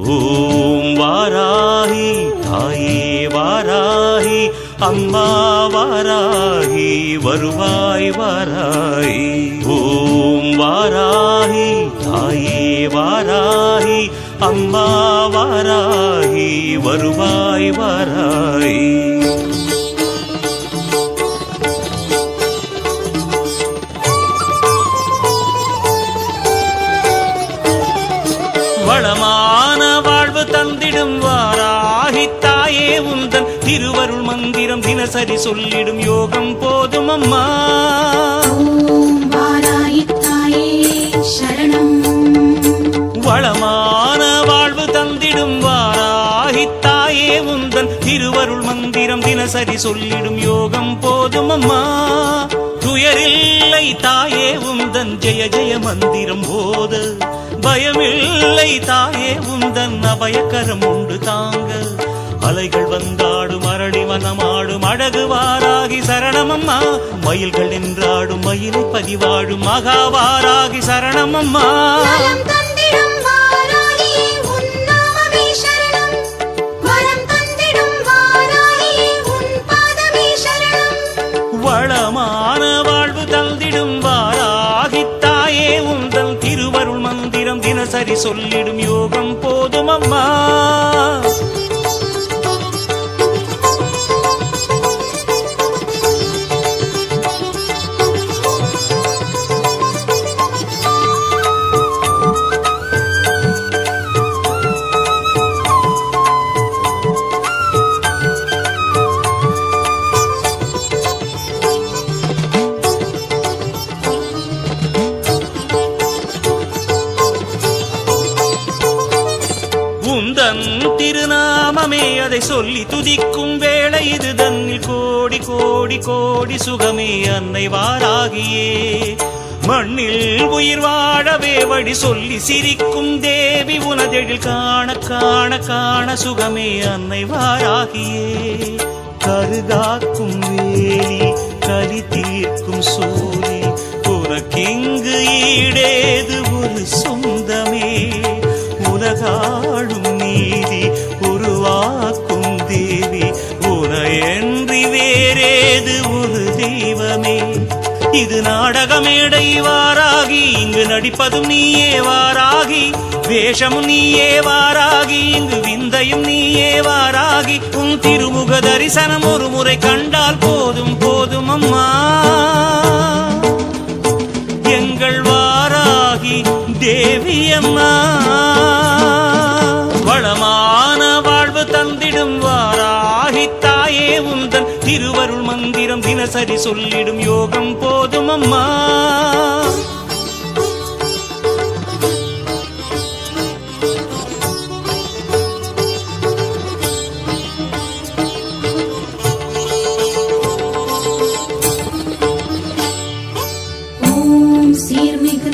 ஓம் வாராகி தாயே வாராகி அம்மா வாராகி வருவாய் வாராகி. ஓம் வாராகி தாயே வாராகி அம்மா வாராகி வருவாய் வாராகி. வளமான வாழ்வு தந்திடும் வாராகி தாயே உந்தன் திருவருள் மந்திரம் தினசரி சொல்லிடும் யோகம் போதும் அம்மா. ஓம் வாராகி தாயே சரணம். வளமான வாழ்வு தந்திடும் வாராகி தாயே உந்தன் திருவருள் மந்திரம் தினசரி சொல்லிடும் யோகம் போதும் அம்மா. துயரில்லை தாயே உந்தன் ஜெய ஜெய மந்திரம் போத, பயமில்லை தாயே உந்தன் அபயக்கரம் உண்டு தாங்க. அலைகள் வந்தாடும் அரளி வனமாடும் அழகு வாராகி சரணமம்மா. மயில்கள் நின்றாடும் மயிலை பதிவாடும் மகாவாராகி சரணமம்மா. வளமான வாழ்வு தந்திடும் வாராகி தாயே உந்தன் திருவருள் மந்திரம் தினசரி சொல்லிடும் யோகம் போதும் அம்மா. உந்தன் திருநாமமே அதை சொல்லி துதிக்கும் வேளை இது தன்னில் கோடி கோடி கோடி சுகமே அன்னை வாராகியே. மண்ணில் உயிர் வாழவே வழி சொல்லி சிரிக்கும் தேவி உனதெழில் காண காண காண சுகமே அன்னை வாராகியே. கருகாக்கும் வேலி கலி தீர்க்கும் சூரி உனக்கிங்கு ஈடேது ஒரு சொந்தமே. உலகாடும் நீதி உருவாக்கும் தேவி உனையன்றி வேறேது ஒரு தெய்வமே. இது நாடகமேடை வாராகி இங்கு நடிப்பதும் நீயே வாராகி. வேஷமும் நீயே வாராகி இங்கு விந்தையும் நீயே வாராகி. உன் திருமுக தரிசனம் ஒரு முறை கண்டால் போதும் போதும் அம்மா. எங்கள் வாராகி தேவி அம்மா. வளமான வாழ்வு தந்திடும் வாராகி தாயே உந்தன் திருவருள் மந்திரம் தினசரி சொல்லிடும் யோகம் போதும் அம்மா. ஓம் சீர்மிகு